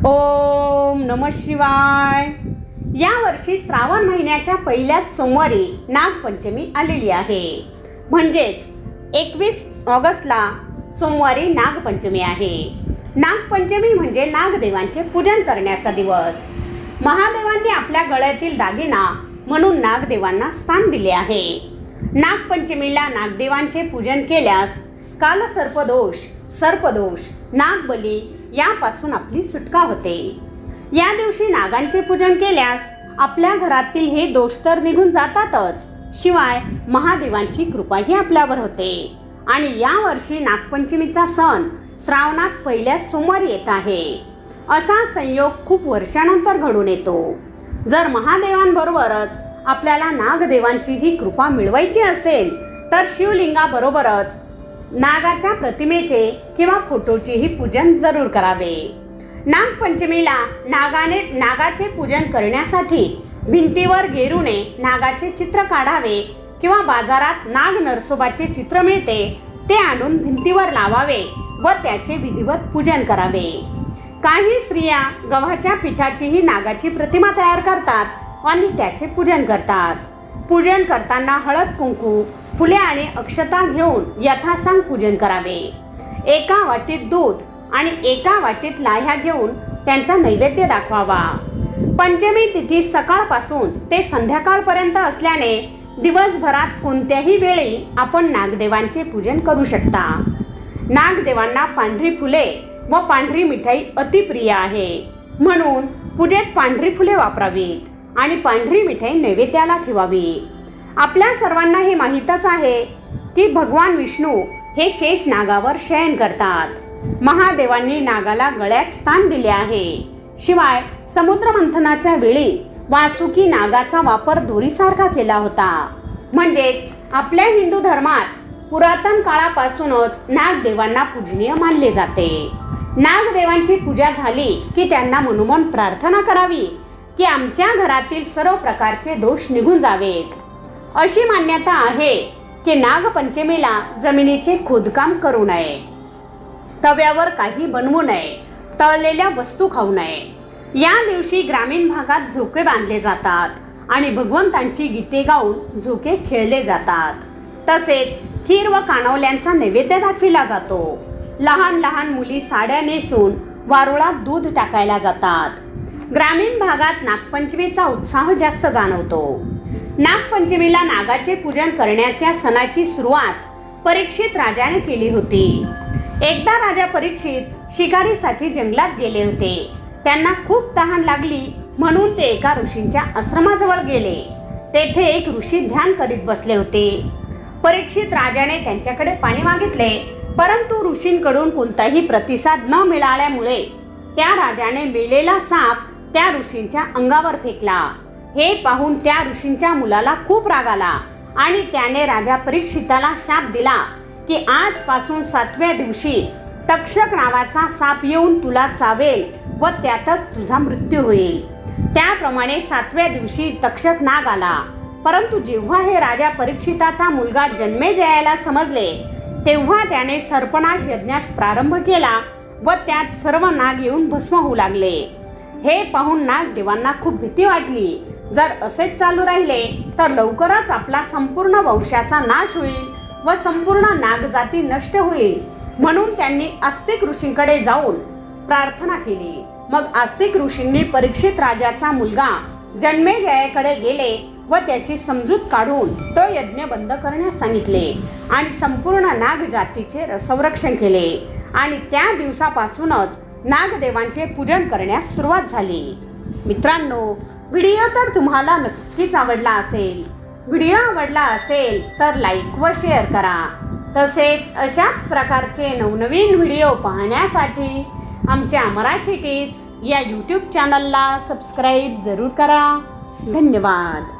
ओम नमः शिवाय। या वर्षी श्रावण महिन्याच्या पहिल्याच सोमवारी नागपंचमी आलेली आहे। म्हणजेच 21 ऑगस्टला सोमवारी नागपंचमी आहे। नागपंचमी म्हणजे नागदेवांचे पूजन करण्याचा दिवस। महादेवांनी आपल्या गळ्यातील दागिना म्हणून नागदेवांना स्थान दिले आहे। नागपंचमीला नागदेवांचे पूजन केल्यास कालसर्पदोष, सर्पदोष, नागबली यापासून आपली सुटका होते। या दिवशी नागांचे पूजन केल्यास आपल्या घरातील हे दोष तर निघून जातातच, शिवाय महादेवांची कृपाही आपल्यावर होते। आणि या वर्षी नागपंचमीचा सण श्रावणात पहिल्याच सोमवारी येत आहे। असा संयोग खूप वर्षानंतर घडून येतो। जर महादेवांबरोबरच आपल्याला नागदेवांचीही कृपा मिळवायची असेल तर शिवलिंगाबरोबरच नागाच्या प्रतिमेचे किंवा फोटोचेही पूजन जरूर करावे। नागपंचमीला नागाचे पूजन करण्यासाठी भिंतीवर गेरूने नागाचे चित्र काढावे किंवा बाजारात नाग नरसोबाचे चित्र मिळते ते आणून भिंतीवर लावावे व त्याचे विधिवत पूजन करावे। काही स्त्रिया गव्हाच्या पिठाचीही नागाची प्रतिमा तयार करतात आणि त्याचे पूजन करतात। पूजन करताना हळद, कुंकू, फुले आणि अक्षता घेऊन यथासांग पूजन करावे। एका वाटीत दूध आणि एका वाटीत लाह्या घेऊन त्यांचा नैवेद्य दाखवावा। पंचमी तिथी सकाळपासून ते संध्याकाळपर्यंत असल्याने दिवसभरात कोणत्याही वेळी आपण नागदेवांचे पूजन करू शकता। नागदेवांना पांढरी फुले व पांढरी मिठाई अतिप्रिय आहे, म्हणून पूजेत पांढरी फुले वापरावीत आणि पांढरी मिठाई नैवेद्याला ठेवावी। आपल्या सर्वांना हे माहीतच आहे की भगवान विष्णू हे शेष नागावर शयन करतात। महादेवांनी नागाला गळ्यात स्थान दिले आहे। शिवाय समुद्र मंथनाच्या वेळी वासुकी नागाचा वापर दोरीसारखा केला होता। म्हणजेच आपल्या हिंदू धर्मात पुरातन काळापासूनच नागदेवांना पूजनीय मानले जाते। नागदेवांची पूजा झाली की त्यांना मनोमन प्रार्थना करावी की आमच्या घरातील सर्व प्रकारचे दोष निघून जावेत। अशी मान्यता आहे की नागपंचमीला जमिनीचे खोदकाम करू नये, तव्यावर काही बनवू नये, तळलेल्या वस्तू खाऊ नये। या दिवशी ग्रामीण भागात झोके बांधले जातात आणि भगवंतांची गीते गाऊन झोके खेळले जातात। तसेच खीर व कानवल्यांचा नैवेद्य दाखविला जातो। लहान लहान मुली साड्या नेसून वारुळात दूध टाकायला जातात। ग्रामीण भागात नागपंचमीचा उत्साह जास्त जाणवतो। नागपंचमीला नागाचे पूजन करण्याच्या सणाची सुरुवात परीक्षित राजाने केली होती। एकदा राजा परीक्षित शिकारीसाठी जंगलात गेले होते। त्यांना खूप तहान लागली म्हणून ते एका ऋषींच्या आश्रमाजवळ गेले। तेथे एक ऋषी ध्यान करीत बसले होते। परीक्षित राजाने त्यांच्याकडे पाणी मागितले, परंतु ऋषींकडून कोणताही प्रतिसाद न मिळाल्यामुळे त्या राजाने मेलेला साप त्या ऋषींच्या अंगावर फेकला। हे पाहून त्या ऋषींच्या मुलाला खूप राग आला आणि त्याने राजा परीक्षिताला शाप दिला की आजपासून 7व्या दिवशी तक्षक नावाचा साप येऊन तुला चावेल व त्यातच तुझा मृत्यू होईल। त्याप्रमाणे 7व्या दिवशी तक्षक नाग आला। परंतु जेव्हा हे राजा परीक्षिताचा मुलगा जन्मेजयाला समजले तेव्हा त्याने सर्पनाश यज्ञास प्रारंभ केला व त्यात सर्व नाग येऊन भस्म होऊ लागले। हे पाहून नागदेवांना खूप भीती वाटली। जर असेच चालू राहिले तर लवकरच आपला संपूर्ण वंशाचा नाश होईल व संपूर्ण नागजाती नष्ट होईल। म्हणून त्यांनी आस्तिक ऋषींकडे जाऊन प्रार्थना केली। मग आस्तिक ऋषींनी परीक्षित राजाचा मुलगा जन्मेजयाकडे गेले व त्याची समजूत काढून तो यज्ञ बंद करण्यास सांगितले आणि संपूर्ण नागजातीचे संरक्षण केले। आणि त्या दिवसापासूनच नागदेवांचे पूजन करण्यास सुरुवात झाली। मित्रांनो, व्हिडिओ तर तुम्हाला नक्कीच आवडला असेल। व्हिडिओ आवडला असेल तर लाईक व शेअर करा। तसेच अशाच प्रकारचे नवनवीन व्हिडिओ पाहण्यासाठी आमच्या मराठी टिप्स या यूट्यूब चॅनलला सबस्क्राईब जरूर करा। धन्यवाद।